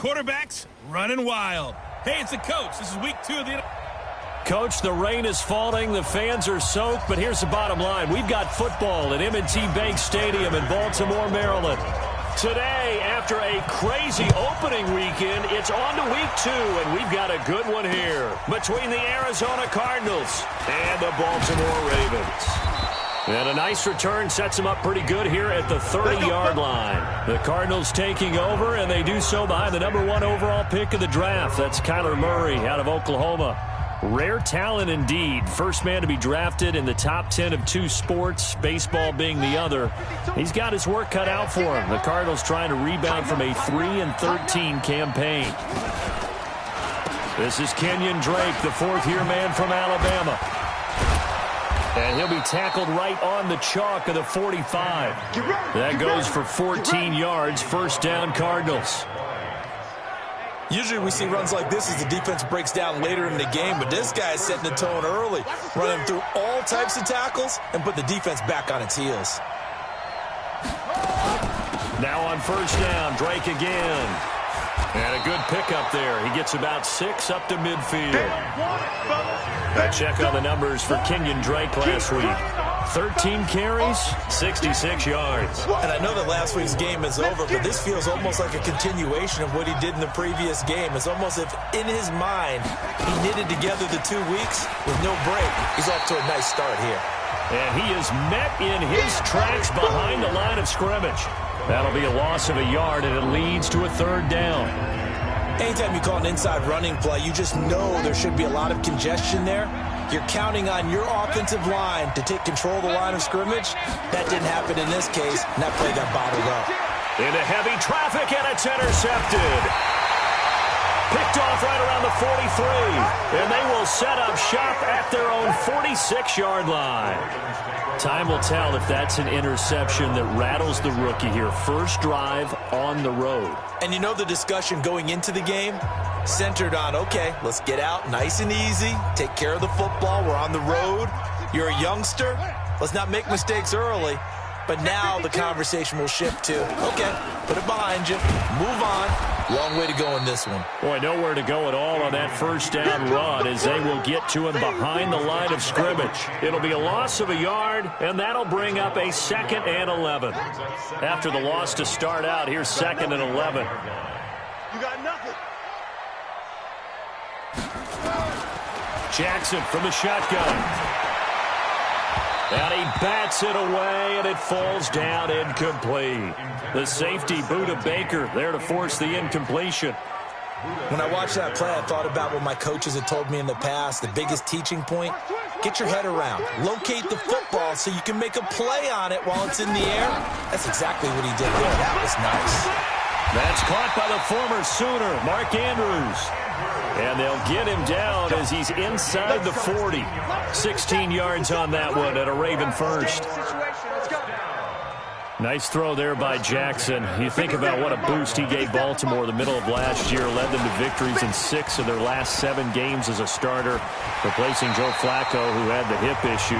quarterback's running wild. Hey, it's the coach. This is week 2 of the... Coach, the rain is falling. The fans are soaked. But here's the bottom line. We've got football at M&T Bank Stadium in Baltimore, Maryland. Today, after a crazy opening weekend, it's on to week 2, and we've got a good one here between the Arizona Cardinals and the Baltimore Ravens. And a nice return sets them up pretty good here at the 30-yard line. The Cardinals taking over, and they do so behind the #1 overall pick of the draft. That's Kyler Murray out of Oklahoma. Rare talent indeed. First man to be drafted in the top 10 of 2 sports, baseball being the other. He's got his work cut out for him. The Cardinals trying to rebound from a 3-13 campaign. This is Kenyon Drake, the fourth-year man from Alabama. And he'll be tackled right on the chalk of the 45. That goes for 14 yards, first down Cardinals. Usually we see runs like this as the defense breaks down later in the game, but this guy is setting the tone early, running through all types of tackles and put the defense back on its heels. Now on first down, Drake again. And a good pickup there. He gets about 6 up to midfield. A check on the numbers for Kenyon Drake last week. 13 carries, 66 yards. And I know that last week's game is over, but this feels almost like a continuation of what he did in the previous game. It's almost as if in his mind he knitted together the 2 weeks with no break. He's off to a nice start here. And he is met in his tracks behind the line of scrimmage. That'll be a loss of a yard, and it leads to a third down. Anytime you call an inside running play, you just know there should be a lot of congestion there. You're counting on your offensive line to take control of the line of scrimmage. That didn't happen in this case, and that play got bottled up. Into heavy traffic, and it's intercepted. Picked off right around the 43, and they will set up shop at their own 46-yard line. Time will tell if that's an interception that rattles the rookie here. First drive on the road. And you know the discussion going into the game? Centered on, okay, let's get out nice and easy, take care of the football, we're on the road. You're a youngster, let's not make mistakes early. But now the conversation will shift to, okay, put it behind you, move on. Long way to go in this one. Boy, nowhere to go at all on that first down run as they will get to him behind the line of scrimmage. It'll be a loss of a yard, and that'll bring up a 2nd and 11. After the loss to start out, here's 2nd and 11. You got nothing. Jackson from the shotgun. And he bats it away, and it falls down incomplete. The safety, Buda Baker, there to force the incompletion. When I watched that play, I thought about what my coaches had told me in the past. The biggest teaching point, get your head around. Locate the football so you can make a play on it while it's in the air. That's exactly what he did there. That was nice. That's caught by the former Sooner, Mark Andrews. And they'll get him down as he's inside the 40. 16 yards on that one at a Raven first. Nice throw there by Jackson. You think about what a boost he gave Baltimore the middle of last year. Led them to victories in 6 of their last 7 games as a starter, replacing Joe Flacco, who had the hip issue.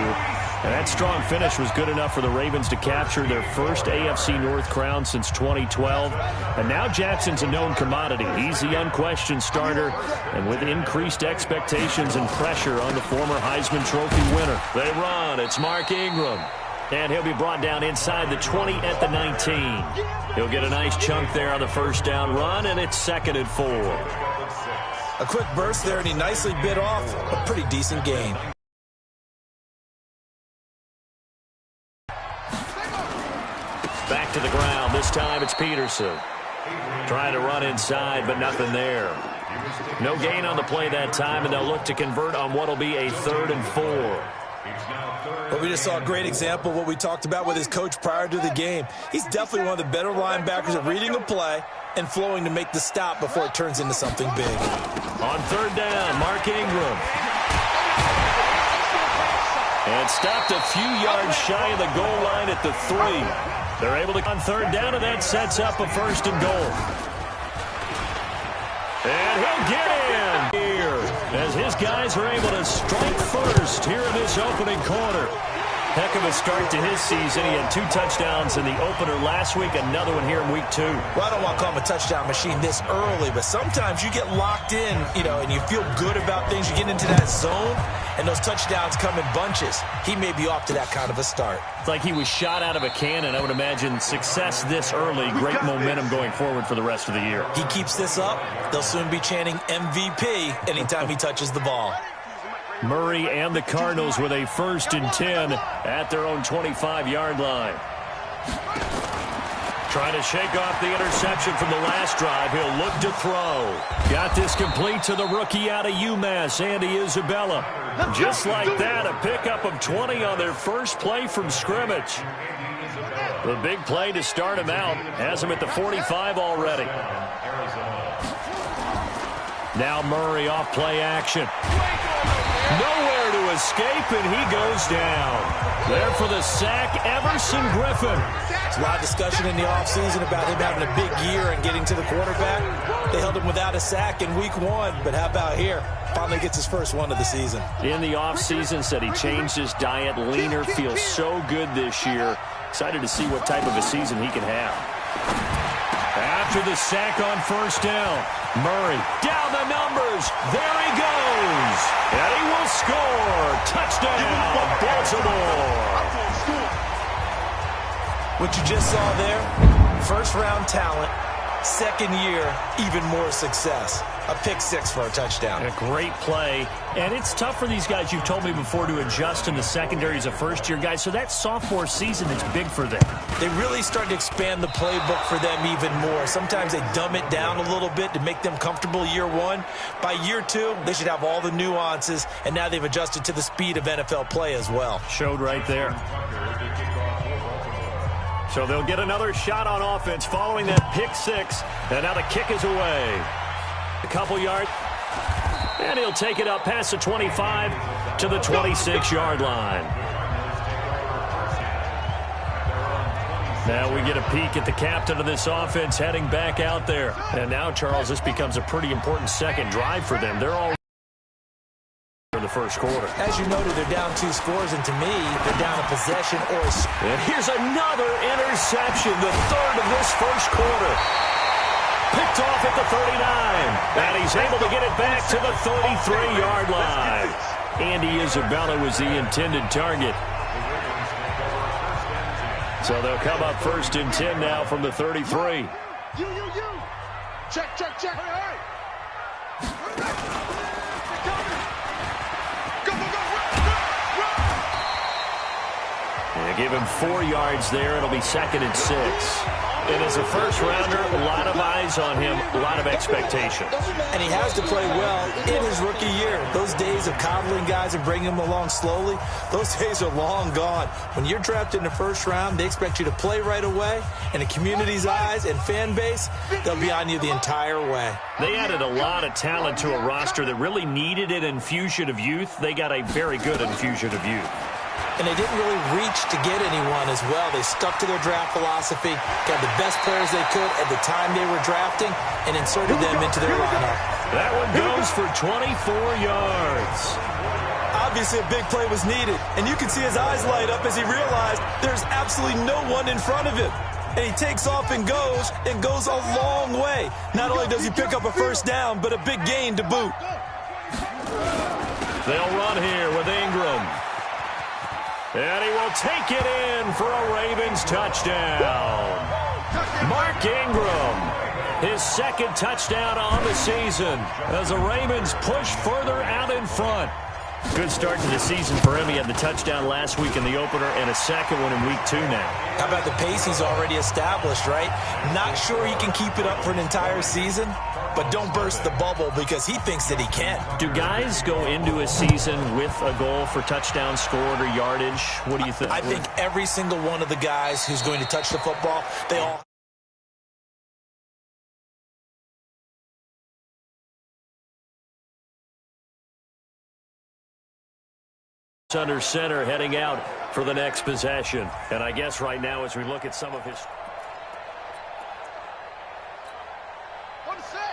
And that strong finish was good enough for the Ravens to capture their first AFC North crown since 2012. And now Jackson's a known commodity. He's the unquestioned starter. And with increased expectations and pressure on the former Heisman Trophy winner, they run. It's Mark Ingram. And he'll be brought down inside the 20 at the 19. He'll get a nice chunk there on the first down run, and it's 2nd and 4. A quick burst there, and he nicely bit off a pretty decent gain. Back to the ground. This time it's Peterson. Trying to run inside, but nothing there. No gain on the play that time, and they'll look to convert on what will be a 3rd and 4. But we just saw a great example of what we talked about with his coach prior to the game. He's definitely one of the better linebackers at reading a play and flowing to make the stop before it turns into something big. On 3rd down, Mark Ingram. And stopped a few yards shy of the goal line at the 3. They're able to on 3rd down, and that sets up a 1st and goal. And he'll get in here as his guys are able to strike first here in this opening quarter. Heck of a start to his season. He had 2 touchdowns in the opener last week, another one here in week 2. Well, I don't want to call him a touchdown machine this early, but sometimes you get locked in, and you feel good about things. You get into that zone, and those touchdowns come in bunches. He may be off to that kind of a start. It's like he was shot out of a cannon. I would imagine success this early, great momentum going forward for the rest of the year. He keeps this up, they'll soon be chanting MVP anytime he touches the ball. Murray and the Cardinals with a 1st and 10 at their own 25-yard line. Trying to shake off the interception from the last drive. He'll look to throw. Got this complete to the rookie out of UMass, Andy Isabella. Just like that, a pickup of 20 on their first play from scrimmage. The big play to start him out has him at the 45 already. Now Murray off play action. Nowhere to escape, and he goes down. There for the sack, Everson Griffin. There's a lot of discussion in the offseason about him having a big year and getting to the quarterback. They held him without a sack in week 1, but how about here? Finally gets his first one of the season. In the offseason, said he changed his diet, leaner, feels so good this year. Excited to see what type of a season he can have. After the sack on 1st down, Murray down the numbers. There he goes. And he will score. Touchdown, Baltimore. What you just saw there, first-round talent, second year, even more success. A pick 6 for a touchdown. A great play. And it's tough for these guys, you've told me before, to adjust in the secondary as a first-year guy. So that sophomore season is big for them. They really start to expand the playbook for them even more. Sometimes they dumb it down a little bit to make them comfortable year 1. By year 2, they should have all the nuances, and now they've adjusted to the speed of NFL play as well. Showed right there. So they'll get another shot on offense following that pick 6, and now the kick is away. A couple yards, and he'll take it up past the 25 to the 26-yard line. Now we get a peek at the captain of this offense heading back out there. And now, Charles, this becomes a pretty important second drive for them. They're all in the first quarter. As you noted, they're down 2 scores, and to me, they're down a possession or a... And here's another interception, the 3rd of this first quarter. Picked off at the 39, and he's able to get it back to the 33-yard line. Andy Isabella was the intended target. So they'll come up 1st and 10 now from the 33. You. Check. Hurry. They give him 4 yards there. It'll be 2nd and 6. And as a first-rounder, a lot of eyes on him, a lot of expectations. And he has to play well in his rookie year. Those days of coddling guys and bringing them along slowly, those days are long gone. When you're drafted in the first round, they expect you to play right away. And the community's eyes and fan base, they'll be on you the entire way. They added a lot of talent to a roster that really needed an infusion of youth. They got a very good infusion of youth. And they didn't really reach to get anyone as well. They stuck to their draft philosophy, got the best players they could at the time they were drafting, and inserted them into their lineup. That one goes for 24 yards. Obviously, a big play was needed, and you can see his eyes light up as he realized there's absolutely no one in front of him. And he takes off and goes a long way. Not only does he pick up a first down, but a big gain to boot. They'll run here with Ingram. And he will take it in for a Ravens touchdown. Mark Ingram, his 2nd touchdown on the season as the Ravens push further out in front. Good start to the season for him. He had the touchdown last week in the opener and a second one in week 2 now. How about the pace he's already established, right? Not sure he can keep it up for an entire season, but don't burst the bubble because he thinks that he can. Do guys go into a season with a goal for touchdowns scored or yardage? What do you think? I think every single one of the guys who's going to touch the football, they all... under center heading out for the next possession. And I guess right now as we look at some of his...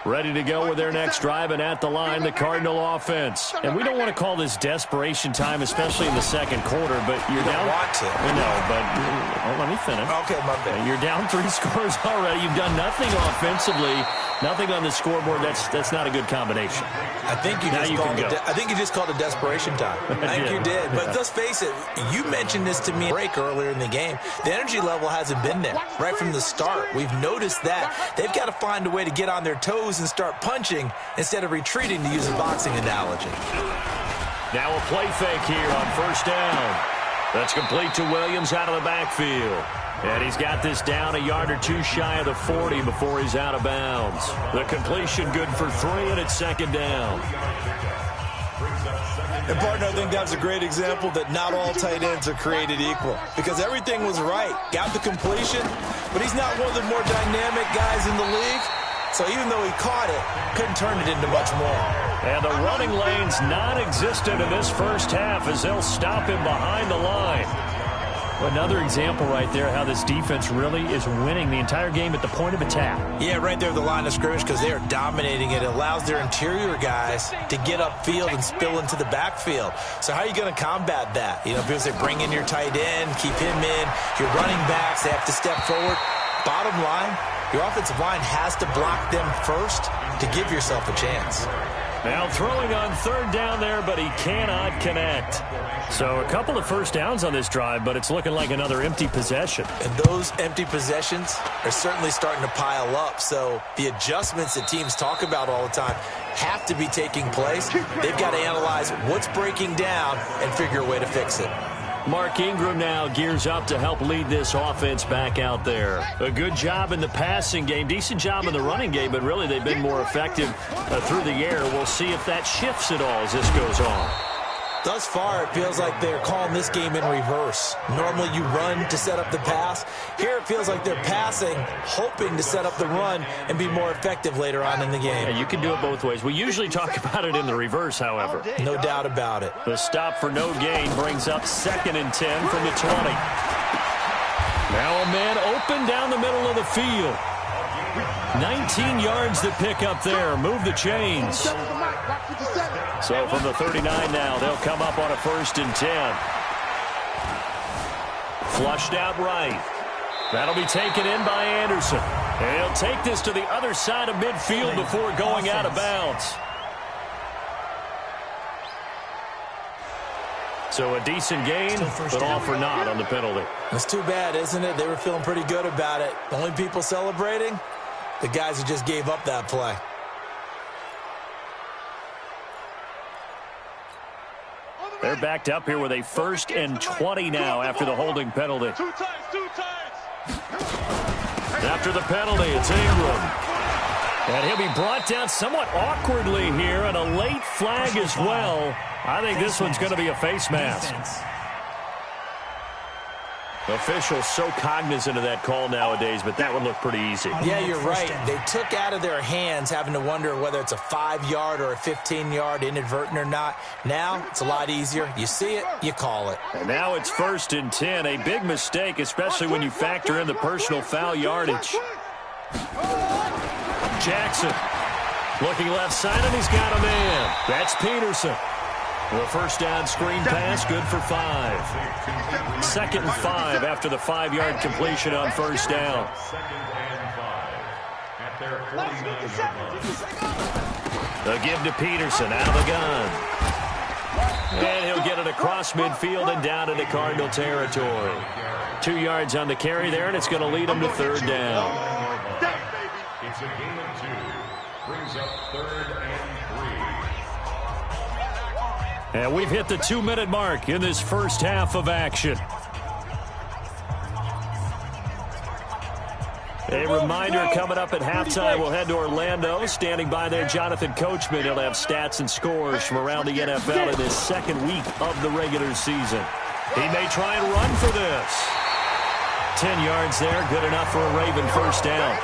Ready to go with their next drive, and at the line, the Cardinal offense. And we don't want to call this desperation time, especially in the second quarter, but you're down. Want to. No, but let me finish. Okay, my bad. You're down 3 scores already. You've done nothing offensively, nothing on the scoreboard. That's not a good combination. I think you just called it desperation time. I think you did. But let's face it, you mentioned this to me break earlier in the game. The energy level hasn't been there right from the start. We've noticed that. They've got to find a way to get on their toes and start punching instead of retreating, to use a boxing analogy. Now a play fake here on first down. That's complete to Williams out of the backfield. And he's got this down a yard or two shy of the 40 before he's out of bounds. The completion good for 3, and it's second down. And, partner, I think that's a great example that not all tight ends are created equal, because everything was right. Got the completion, but he's not one of the more dynamic guys in the league. So even though he caught it, couldn't turn it into much more. And the running lane's non-existent in this first half as they'll stop him behind the line. Another example right there how this defense really is winning the entire game at the point of attack. Yeah, right there at the line of scrimmage, because they are dominating it. It allows their interior guys to get upfield and spill into the backfield. So how are you going to combat that? You know, people say bring in your tight end, keep him in. Your running backs, they have to step forward. Bottom line, your offensive line has to block them first to give yourself a chance. Now throwing on third down there, but he cannot connect. So a couple of first downs on this drive, but it's looking like another empty possession. And those empty possessions are certainly starting to pile up. So the adjustments that teams talk about all the time have to be taking place. They've got to analyze what's breaking down and figure a way to fix it. Mark Ingram now gears up to help lead this offense back out there. A good job in the passing game, decent job in the running game, but really they've been more effective through the air. We'll see if that shifts at all as this goes on. Thus far, it feels like they're calling this game in reverse. Normally you run to set up the pass. Here it feels like they're passing, hoping to set up the run and be more effective later on in the game. Yeah, you can do it both ways. We usually talk about it in the reverse, however. No doubt about it. The stop for no gain brings up 2nd and 10 from the 20. Now a man open down the middle of the field. 19 yards to pick up there. Move the chains. So from the 39 now, they'll come up on a 1st and 10. Flushed out right. That'll be taken in by Anderson. And he'll take this to the other side of midfield before going out of bounds. So a decent gain, but all for naught on the penalty. It's too bad, isn't it? They were feeling pretty good about it. The only people celebrating, the guys who just gave up that play. They're backed up here with a 1st and 20 now after the holding penalty. Two times. After the penalty, it's Ingram. And he'll be brought down somewhat awkwardly here, and a late flag as well. I think this one's going to be a face mask. Officials so cognizant of that call nowadays, but that would look pretty easy. Yeah, you're right. They took out of their hands having to wonder whether it's a 5-yard or a 15-yard, inadvertent or not. Now, it's a lot easier. You see it, you call it. And now it's 1st and 10. A big mistake, especially when you factor in the personal foul yardage. Jackson looking left side, and he's got a man. That's Peterson. The first down screen pass, good for 5. 2nd and 5 after the 5-yard completion on first down. The give to Peterson out of the gun. And he'll get it across midfield and down into Cardinal territory. 2 yards on the carry there, and it's going to lead him to 3rd down. It's a game of 2. Brings up 3rd and 3. And we've hit the 2-minute mark in this first half of action. A reminder coming up at halftime, we'll head to Orlando. Standing by there, Jonathan Coachman. He'll have stats and scores from around the NFL in this 2nd week of the regular season. He may try and run for this. 10 yards there, good enough for a Raven first down.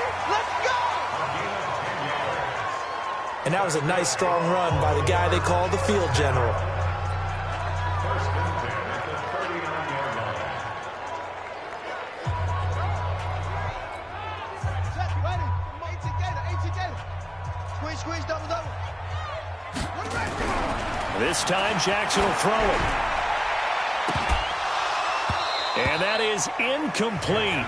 And that was a nice, strong run by the guy they call the field general. Squeeze, double. This time, Jackson will throw it. And that is incomplete.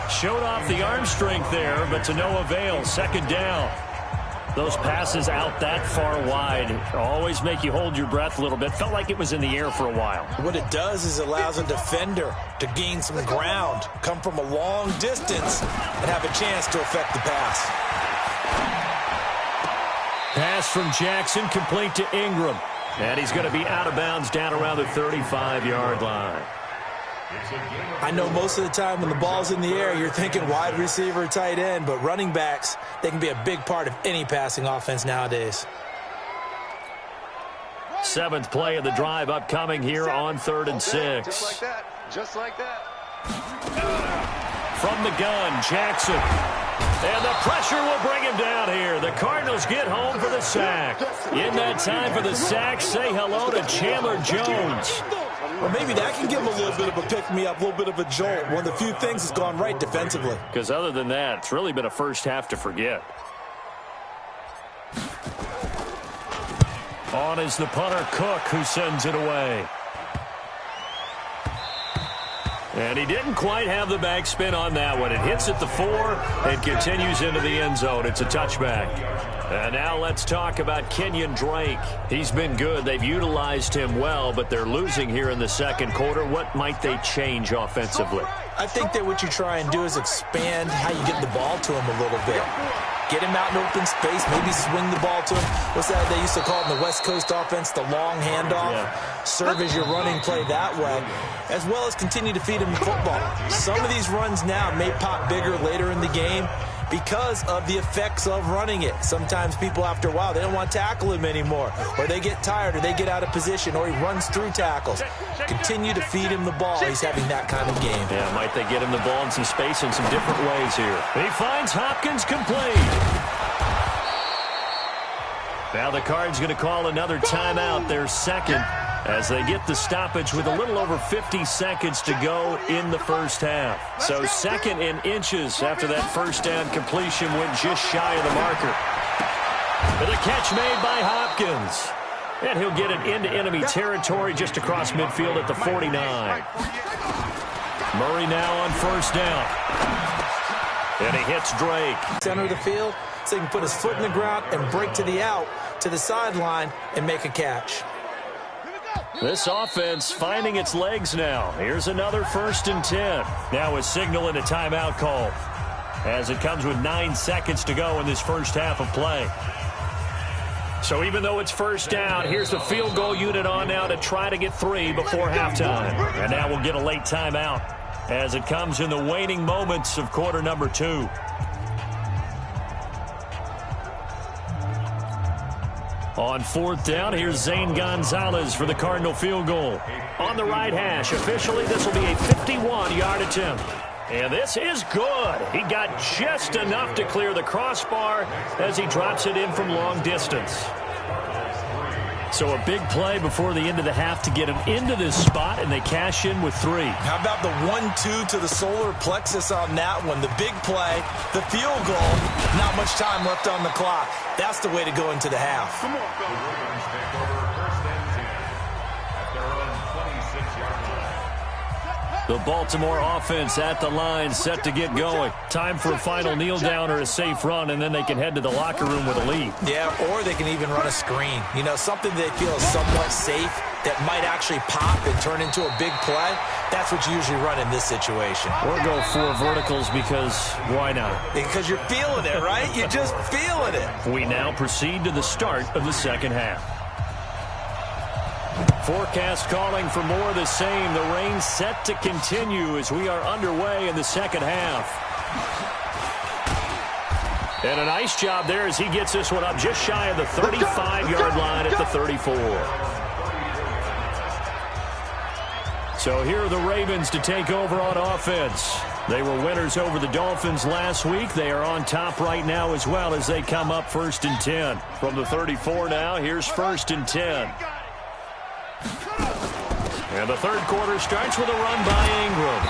Showed off the arm strength there, but to no avail. Second down. Those passes out that far wide always make you hold your breath a little bit. Felt like it was in the air for a while. What it does is allows a defender to gain some ground, come from a long distance, and have a chance to affect the pass. Pass from Jackson, complete to Ingram. And he's going to be out of bounds down around the 35-yard line. I know most of the time when the ball's in the air, you're thinking wide receiver, tight end, but running backs, they can be a big part of any passing offense nowadays. Seventh play of the drive upcoming here on 3rd and 6. Just like that. From the gun, Jackson. And the pressure will bring him down here. The Cardinals get home for the sack. In that time for the sack, say hello to Chandler Jones. Or maybe that can give him a little bit of a pick-me-up, a little bit of a jolt. One of the few things that's gone right defensively. Because other than that, it's really been a first half to forget. On is the punter, Cook, who sends it away. And he didn't quite have the backspin on that one. It hits at the 4 and continues into the end zone. It's a touchback. And now let's talk about Kenyon Drake. He's been good. They've utilized him well, but they're losing here in the second quarter. What might they change offensively? I think that what you try and do is expand how you get the ball to him a little bit. Get him out in open space, maybe swing the ball to him. What's that they used to call it in the West Coast offense, the long handoff? Yeah. Serve as your running play that way, as well as continue to feed him the football. Some of these runs now may pop bigger later in the game because of the effects of running it. Sometimes people, after a while, they don't want to tackle him anymore, or they get tired, or they get out of position, or he runs through tackles. Continue to feed him the ball. He's having that kind of game. Yeah, might they get him the ball in some space in some different ways here. He finds Hopkins complete. Now the Cards going to call another timeout, their second, as they get the stoppage with a little over 50 seconds to go in the first half. So second in inches after that first down completion went just shy of the marker. With a catch made by Hopkins. And he'll get it into enemy territory just across midfield at the 49. Murray now on first down. And he hits Drake. Center of the field, so he can put his foot in the ground and break to the out, to the sideline, and make a catch. This offense finding its legs now. Here's another 1st and 10. Now a signal and a timeout call as it comes with 9 seconds to go in this first half of play. So even though it's first down, here's the field goal unit on now to try to get 3 before halftime. And now we'll get a late timeout as it comes in the waning moments of quarter number 2. On 4th down, here's Zane Gonzalez for the Cardinal field goal. On the right hash, officially this will be a 51-yard attempt. And this is good. He got just enough to clear the crossbar as he drops it in from long distance. So a big play before the end of the half to get him into this spot, and they cash in with 3. How about the 1-2 to the solar plexus on that one? The big play, the field goal, not much time left on the clock. That's the way to go into the half. Come on, The Baltimore offense at the line, set to get going. Time for a final kneel down or a safe run, and then they can head to the locker room with a lead. Yeah, or they can even run a screen. You know, something they feel is somewhat safe that might actually pop and turn into a big play. That's what you usually run in this situation. Or go 4 verticals because why not? Because you're feeling it, right? You're just feeling it. We now proceed to the start of the second half. Forecast calling for more of the same. The rain set to continue as we are underway in the second half. And a nice job there as he gets this one up just shy of the 35-yard line at the 34. So here are the Ravens to take over on offense. They were winners over the Dolphins last week. They are on top right now as well as they come up 1st and 10. From the 34 now, here's 1st and 10. And the third quarter starts with a run by Ingram.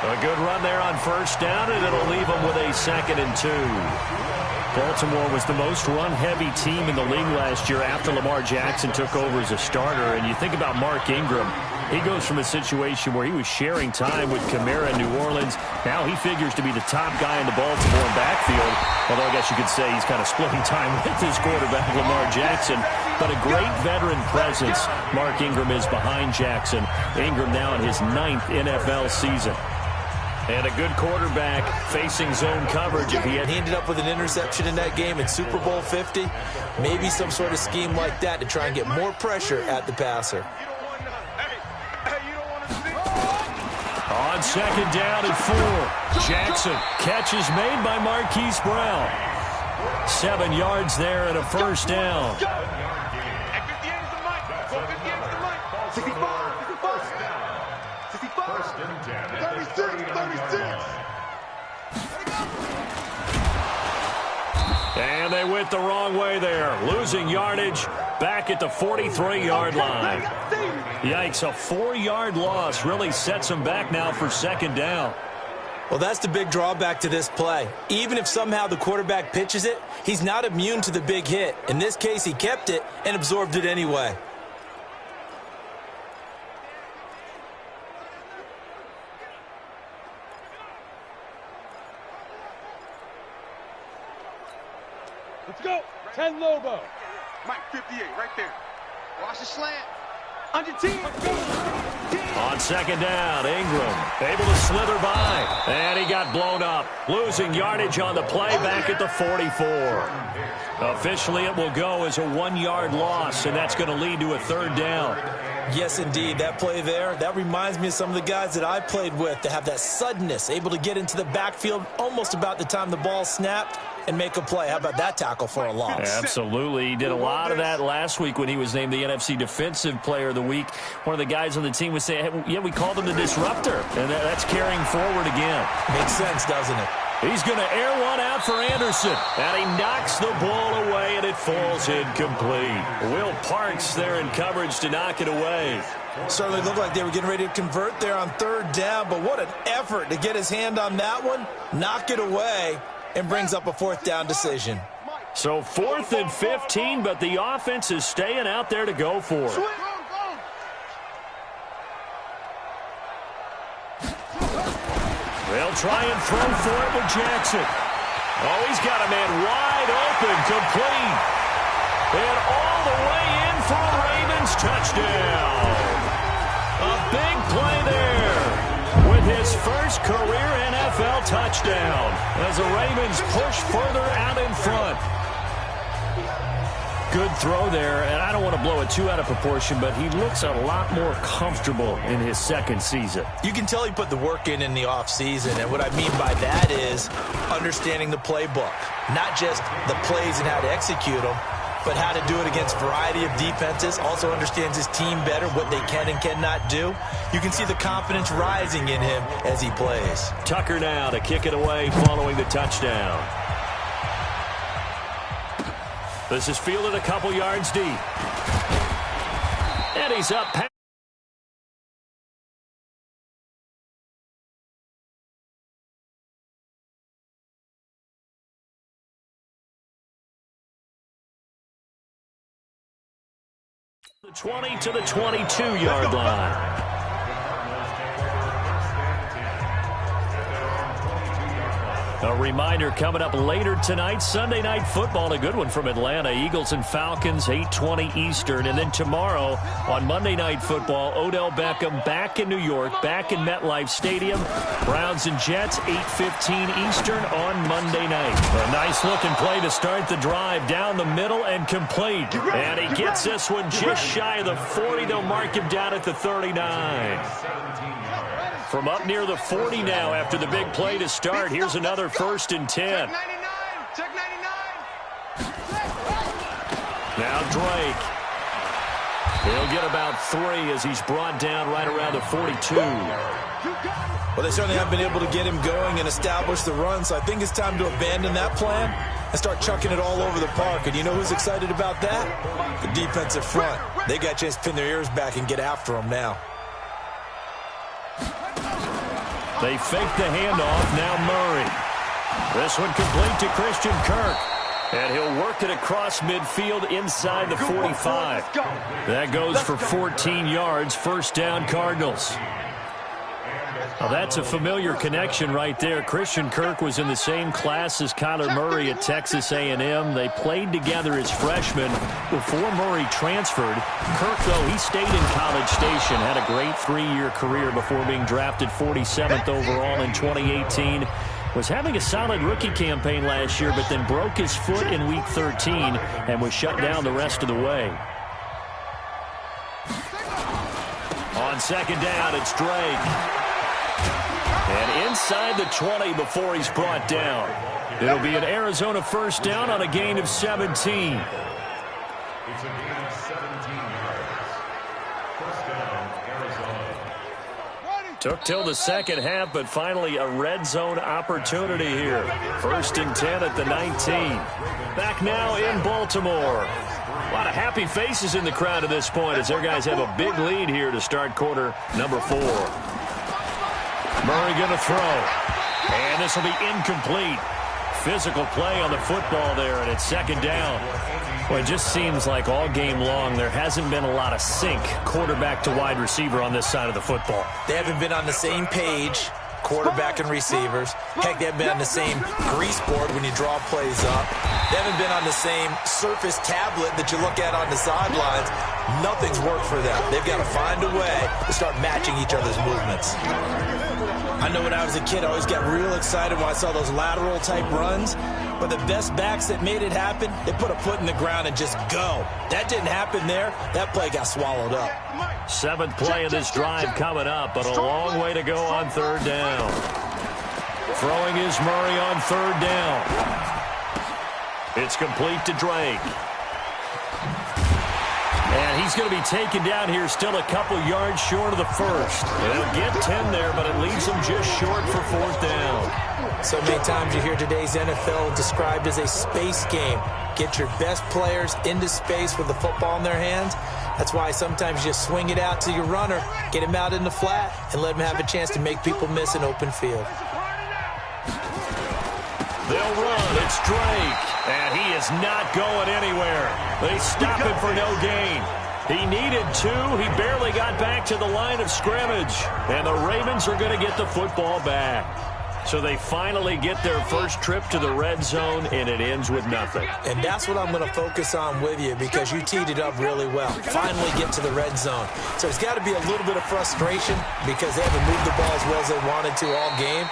A good run there on first down, and it'll leave them with a 2nd and 2. Baltimore was the most run-heavy team in the league last year after Lamar Jackson took over as a starter. And you think about Mark Ingram, he goes from a situation where he was sharing time with Kamara in New Orleans. Now he figures to be the top guy in the Baltimore backfield. Although I guess you could say he's kind of splitting time with his quarterback, Lamar Jackson. But a great veteran presence. Mark Ingram is behind Jackson. Ingram now in his 9th NFL season. And a good quarterback facing zone coverage. If he ended up with an interception in that game in Super Bowl 50, maybe some sort of scheme like that to try and get more pressure at the passer. On 2nd down and 4, Jackson. Catch is made by Marquise Brown. 7 yards there and a first down. And they went the wrong way there, losing yardage back at the 43-yard line. Yikes, a 4-yard loss really sets them back now for 2nd down. Well, that's the big drawback to this play. Even if somehow the quarterback pitches it, he's not immune to the big hit. In this case, he kept it and absorbed it anyway. Let's go. 10 Lobo. Mike 58 right there. Watch the slant. Under 10. On 2nd down, Ingram able to slither by. And he got blown up. Losing yardage on the play back at the 44. Officially, it will go as a 1-yard loss, and that's going to lead to a 3rd down. Yes, indeed. That play there, that reminds me of some of the guys that I played with to have that suddenness, able to get into the backfield almost about the time the ball snapped and make a play. How about that tackle for a loss? Absolutely. He did a lot of that last week when he was named the NFC Defensive Player of the Week. One of the guys on the team was saying, hey, yeah, we called him the disruptor, and that's carrying forward again. Makes sense, doesn't it? He's going to air one out for Anderson, and he knocks the ball away, and it falls incomplete. Will Parks there in coverage to knock it away. Certainly looked like they were getting ready to convert there on 3rd down, but what an effort to get his hand on that one, knock it away, and brings up a 4th down decision. So 4th and 15, but the offense is staying out there to go for it. They'll try and throw for it with Jackson. Oh, he's got a man wide open, complete. And all the way in for a Ravens touchdown. A big play there with his first career NFL touchdown as the Ravens push further out in front. Good throw there, and I don't want to blow it too out of proportion, but he looks a lot more comfortable in his 2nd season. You can tell he put the work in the offseason, and what I mean by that is understanding the playbook. Not just the plays and how to execute them, but how to do it against a variety of defenses. Also understands his team better, what they can and cannot do. You can see the confidence rising in him as he plays. Tucker now to kick it away following the touchdown. This is fielded a couple yards deep. And he's up. The 20 to the 22-yard line. A reminder coming up later tonight, Sunday Night Football, a good one from Atlanta. Eagles and Falcons, 8:20 Eastern. And then tomorrow on Monday Night Football, Odell Beckham back in New York, back in MetLife Stadium. Browns and Jets, 8:15 Eastern on Monday night. A nice-looking play to start the drive down the middle and complete. And he gets this one just shy of the 40. They'll mark him down at the 39. From up near the 40 now after the big play to start. Here's another 1st and 10. Check 99. Now Drake. He'll get about 3 as he's brought down right around the 42. Well, they certainly have been able to get him going and establish the run, so I think it's time to abandon that plan and start chucking it all over the park. And you know who's excited about that? The defensive front. They got a chance to pin their ears back and get after him now. They fake the handoff. Now Murray. This one complete to Christian Kirk. And he'll work it across midfield inside the 45. That goes for 14 yards. First down, Cardinals. Well, that's a familiar connection right there. Christian Kirk was in the same class as Kyler Murray at Texas A&M. They played together as freshmen before Murray transferred. Kirk, though, he stayed in College Station, had a great 3-year career before being drafted 47th overall in 2018. Was having a solid rookie campaign last year, but then broke his foot in Week 13 and was shut down the rest of the way. On second down, it's Drake. And inside the 20 before he's brought down. It'll be an Arizona first down on a gain of 17. It's a gain of 17 yards. First down, Arizona. Took till the second half, but finally a red zone opportunity here. First and 10 at the 19. Back now in Baltimore. A lot of happy faces in the crowd at this point as their guys have a big lead here to start quarter number 4. Murray going to throw. And this will be incomplete. Physical play on the football there, and it's second down. Well, it just seems like all game long there hasn't been a lot of sync quarterback to wide receiver on this side of the football. They haven't been on the same page, quarterback and receivers. Heck, they haven't been on the same grease board when you draw plays up. They haven't been on the same surface tablet that you look at on the sidelines. Nothing's worked for them. They've got to find a way to start matching each other's movements. I know when I was a kid, I always got real excited when I saw those lateral type runs. But the best backs that made it happen, they put a foot in the ground and just go. That didn't happen there. That play got swallowed up. 7th play of this drive coming up, but a long way to go on third down. Throwing is Murray on third down. It's complete to Drake. And he's going to be taken down here still a couple yards short of the first. They'll get 10 there, but it leaves them just short for fourth down. So many times you hear today's NFL described as a space game. Get your best players into space with the football in their hands. That's why sometimes you just swing it out to your runner, get him out in the flat, and let him have a chance to make people miss an open field. They'll run. It's Drake. And he is not going anywhere. They stop him for no gain. He needed 2. He barely got back to the line of scrimmage. And the Ravens are going to get the football back. So they finally get their first trip to the red zone, and it ends with nothing. And that's what I'm going to focus on with you because you teed it up really well. Finally get to the red zone. So there's got to be a little bit of frustration because they haven't moved the ball as well as they wanted to all game.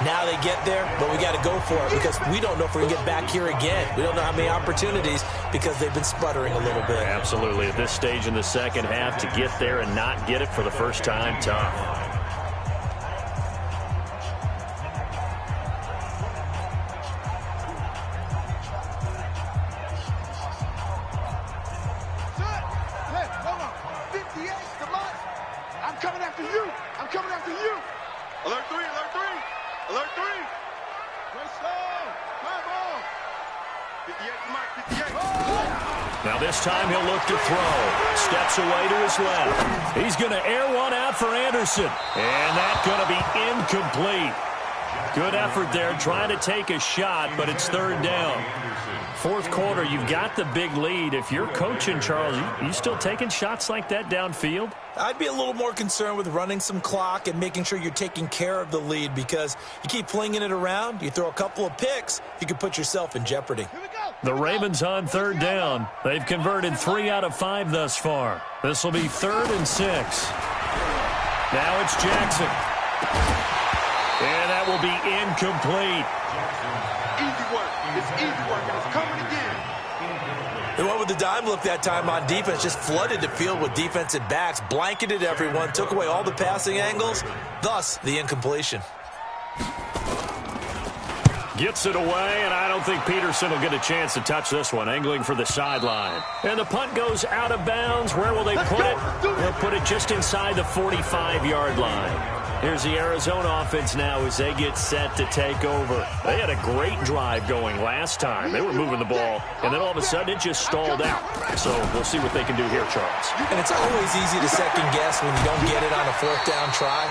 Now they get there, but we got to go for it because we don't know if we're going to get back here again. We don't know how many opportunities because they've been sputtering a little bit. Absolutely. At this stage in the second half, to get there and not get it for the first time, tough. Alert 3, alert 3, alert 3. Great start. Time ball. 58, Mike, 58. Now this time he'll look to throw. Steps away to his left. He's going to air one out for Anderson. And that's going to be incomplete. Good effort there trying to take a shot, but it's third down. Fourth quarter, you've got the big lead. If you're coaching, Charles, you still taking shots like that downfield? I'd be a little more concerned with running some clock and making sure you're taking care of the lead because you keep flinging it around, you throw a couple of picks, you can put yourself in jeopardy. The Ravens on third down. They've converted 3 out of 5 thus far. This will be 3rd and 6. Now it's Jackson. And that will be incomplete. Easy work. It's easy work, and it's coming again. They went with the dime look that time on defense, just flooded the field with defensive backs, blanketed everyone, took away all the passing angles, thus the incompletion. Gets it away, and I don't think Peterson will get a chance to touch this one, angling for the sideline. And the punt goes out of bounds. Where will they put it? They'll put it just inside the 45-yard line. Here's the Arizona offense now as they get set to take over. They had a great drive going last time. They were moving the ball, and then all of a sudden it just stalled out. So we'll see what they can do here, Charles. And it's always easy to second guess when you don't get it on a 4th down try.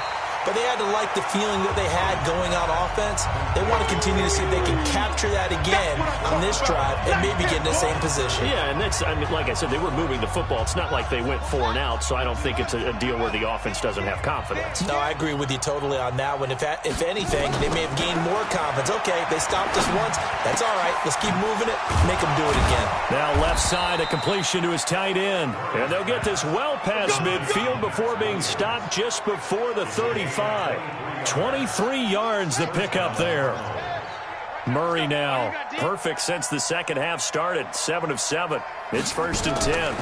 but they had to like the feeling that they had going on offense. They want to continue to see if they can capture that again on this drive and maybe get in the same position. Yeah, and that's, I mean, like I said, they were moving the football. It's not like they went 4 and out, so I don't think it's a deal where the offense doesn't have confidence. No, I agree with you totally on that one. If anything, they may have gained more confidence. Okay, they stopped us once. That's all right. Let's keep moving it. Make them do it again. Now left side, a completion to his tight end. And they'll get this well past midfield before being stopped just before the 35. 23 yards the pickup there. Murray now, perfect since the second half started, 7 of 7. It's 1st and 10.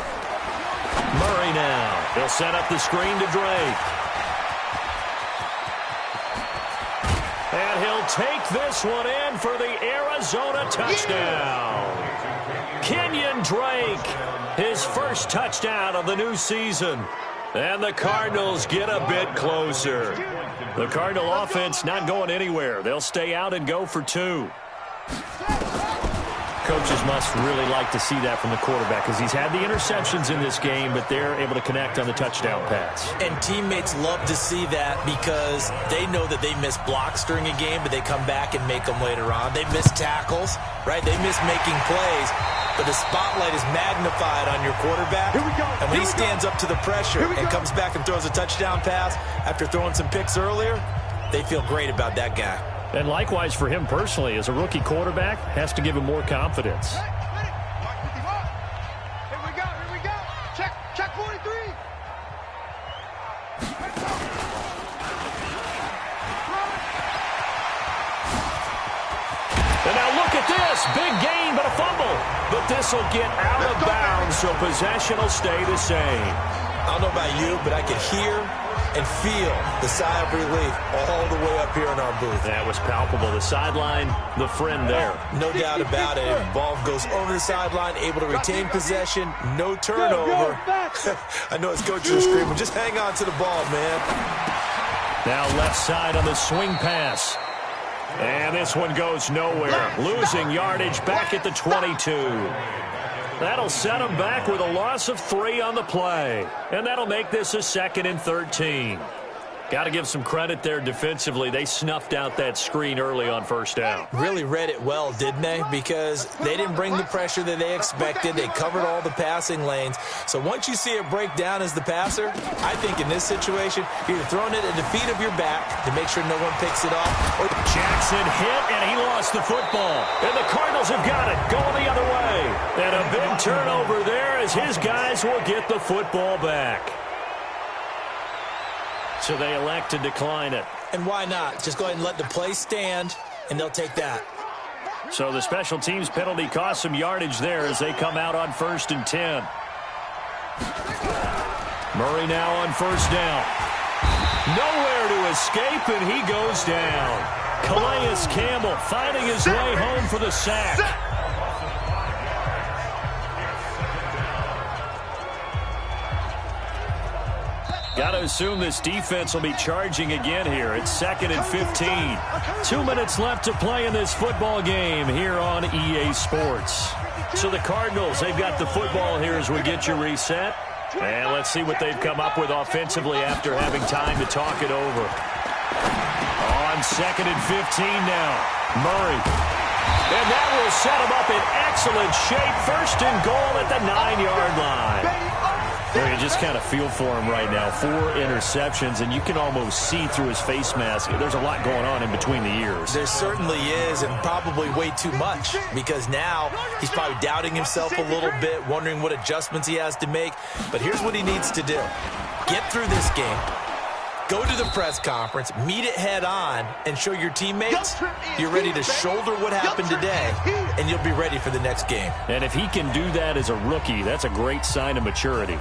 Murray now, they'll set up the screen to Drake. And he'll take this one in for the Arizona touchdown. Kenyon Drake, his first touchdown of the new season. And the Cardinals get a bit closer. The Cardinal offense not going anywhere. They'll stay out and go for 2. Coaches must really like to see that from the quarterback because he's had the interceptions in this game, but they're able to connect on the touchdown pass. And teammates love to see that because they know that they miss blocks during a game, but they come back and make them later on. They miss tackles, right? They miss making plays, but the spotlight is magnified on your quarterback. And when he stands up to the pressure and comes back and throws a touchdown pass after throwing some picks earlier, they feel great about that guy. And likewise for him personally, as a rookie quarterback, has to give him more confidence. Here we go. Check 43. And now look at this. Big gain, but a fumble. But this will get out of bounds, so possession will stay the same. I don't know about you, but I could hear and feel the sigh of relief all the way up here in our booth. That was palpable. The sideline, the friend there. No doubt about it. Ball goes over the sideline, able to retain possession, no turnover. I know his coaches are screaming, just hang on to the ball, man. Now left side on the swing pass. And this one goes nowhere. Losing yardage back at the 22. That'll set them back with a loss of 3 on the play. And that'll make this a 2nd and 13. Got to give some credit there defensively. They snuffed out that screen early on 1st down. Really read it well, didn't they? Because they didn't bring the pressure that they expected. They covered all the passing lanes. So once you see it break down as the passer, I think in this situation, you're throwing it at the feet of your back to make sure no one picks it off. Jackson hit, and he lost the football. And the Cardinals have got it, going the other way. And a big turnover there as his guys will get the football back. So they elect to decline it. And why not? Just go ahead and let the play stand, and they'll take that. So the special teams penalty cost some yardage there as they come out on 1st and 10. Murray now on 1st down. Nowhere to escape, and he goes down. Calais Campbell finding his way home for the sack. Got to assume this defense will be charging again here. It's 2nd and 15. 2 minutes left to play in this football game here on EA Sports. So the Cardinals, they've got the football here as we get you reset. And let's see what they've come up with offensively after having time to talk it over. On 2nd and 15 now. Murray. And that will set him up in excellent shape. 1st and goal at the 9-yard line. Well, you just kind of feel for him right now. 4 interceptions, and you can almost see through his face mask. There's a lot going on in between the ears. There certainly is, and probably way too much, because now he's probably doubting himself a little bit, wondering what adjustments he has to make. But here's what he needs to do. Get through this game. Go to the press conference, meet it head on, and show your teammates you're ready to shoulder what happened today, and you'll be ready for the next game. And if he can do that as a rookie, that's a great sign of maturity.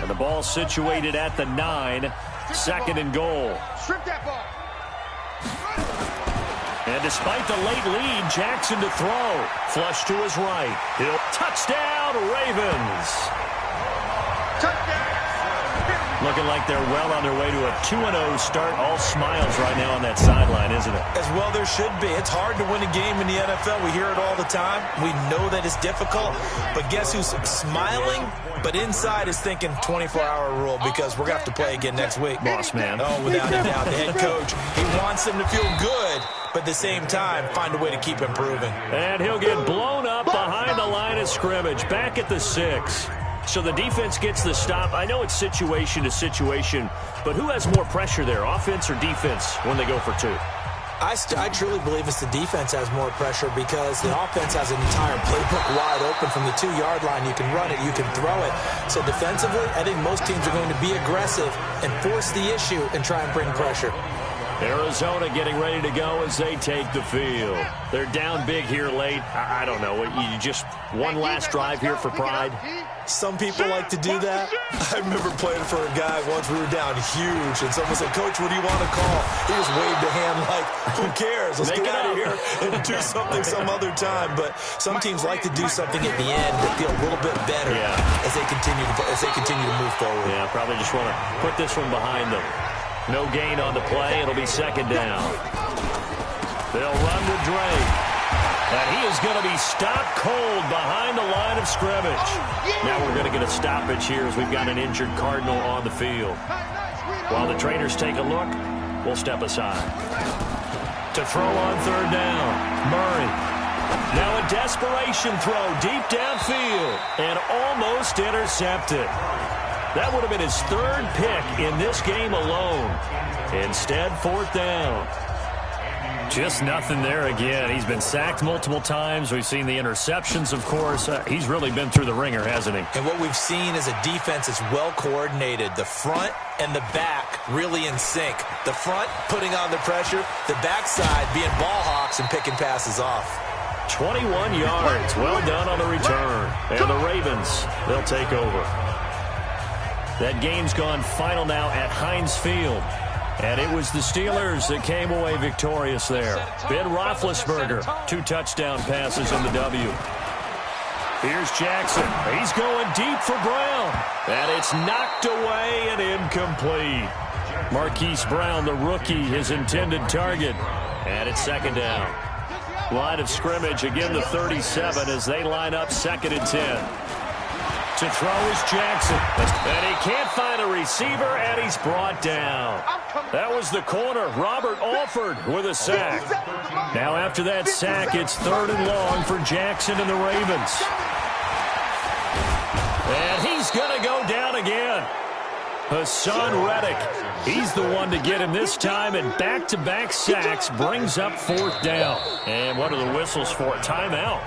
And the ball situated at the 9, 2nd and goal. Strip that ball. And despite the late lead, Jackson to throw. Flush to his right. Touchdown, Ravens. Looking like they're well on their way to a 2-0 start. All smiles right now on that sideline, isn't it? As well there should be. It's hard to win a game in the NFL. We hear it all the time. We know that it's difficult. But guess who's smiling? But inside is thinking 24-hour rule because we're going to have to play again next week. Boss man. Oh, without a doubt. The head coach, he wants them to feel good, but at the same time, find a way to keep improving. And he'll get blown up behind the line of scrimmage, back at the 6. So the defense gets the stop. I know it's situation to situation, but who has more pressure there, offense or defense, when they go for 2? I truly believe it's the defense has more pressure because the offense has an entire playbook wide open from the 2-yard line. You can run it, you can throw it. So defensively, I think most teams are going to be aggressive and force the issue and try and bring pressure. Arizona getting ready to go as they take the field. They're down big here late. I don't know. You just one last drive here for pride. Some people like to do that. I remember playing for a guy once. We were down huge, and someone said, "Coach, what do you want to call?" He just waved a hand like, "Who cares? Let's get out of here and do something some other time." But some teams like to do something at the end to feel a little bit better as they continue to move forward. Yeah, probably just want to put this one behind them. No gain on the play. It'll be 2nd down. They'll run with Drake. And he is going to be stopped cold behind the line of scrimmage. Now we're going to get a stoppage here as we've got an injured Cardinal on the field. While the trainers take a look, we'll step aside. To throw on 3rd down, Murray. Now a desperation throw deep downfield and almost intercepted. That would have been his 3rd pick in this game alone. Instead, 4th down. Just nothing there again. He's been sacked multiple times. We've seen the interceptions, of course. He's really been through the ringer, hasn't he? And what we've seen is a defense that's well coordinated. The front and the back really in sync. The front putting on the pressure. The backside being ball hawks and picking passes off. 21 yards. Well done on the return. And the Ravens, they'll take over. That game's gone final now at Heinz Field. And it was the Steelers that came away victorious there. Ben Roethlisberger, 2 touchdown passes in the W. Here's Jackson. He's going deep for Brown. And it's knocked away and incomplete. Marquise Brown, the rookie, his intended target. And it's 2nd down. Line of scrimmage, again the 37 as they line up 2nd and 10. To throw is Jackson. And he can't find a receiver, and he's brought down. That was the corner, Robert Alford, with a sack. Now after that sack, it's 3rd and long for Jackson and the Ravens. And he's going to go down again. Hassan Reddick, he's the one to get him this time, and back-to-back sacks brings up 4th down. And what are the whistles for? Timeout.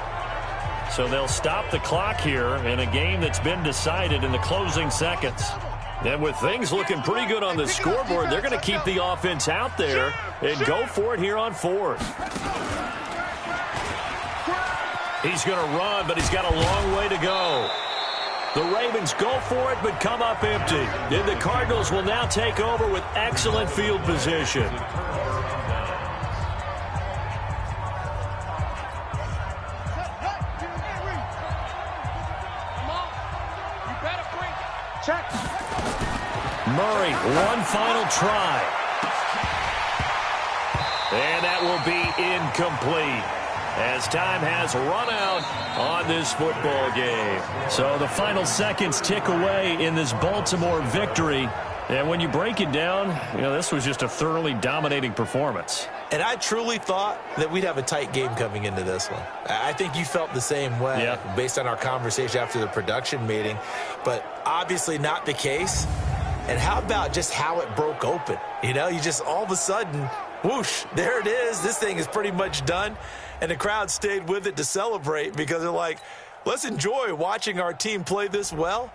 So they'll stop the clock here in a game that's been decided in the closing seconds. And with things looking pretty good on the scoreboard, they're going to keep the offense out there and go for it here on 4th. He's going to run, but he's got a long way to go. The Ravens go for it, but come up empty. And the Cardinals will now take over with excellent field position. Murray, one final try. And that will be incomplete as time has run out on this football game. So the final seconds tick away in this Baltimore victory. And when you break it down, this was just a thoroughly dominating performance. And I truly thought that we'd have a tight game coming into this one. I think you felt the same way based on our conversation after the production meeting. But obviously not the case. And how about just how it broke open? You just all of a sudden, whoosh, there it is. This thing is pretty much done. And the crowd stayed with it to celebrate because they're like, let's enjoy watching our team play this well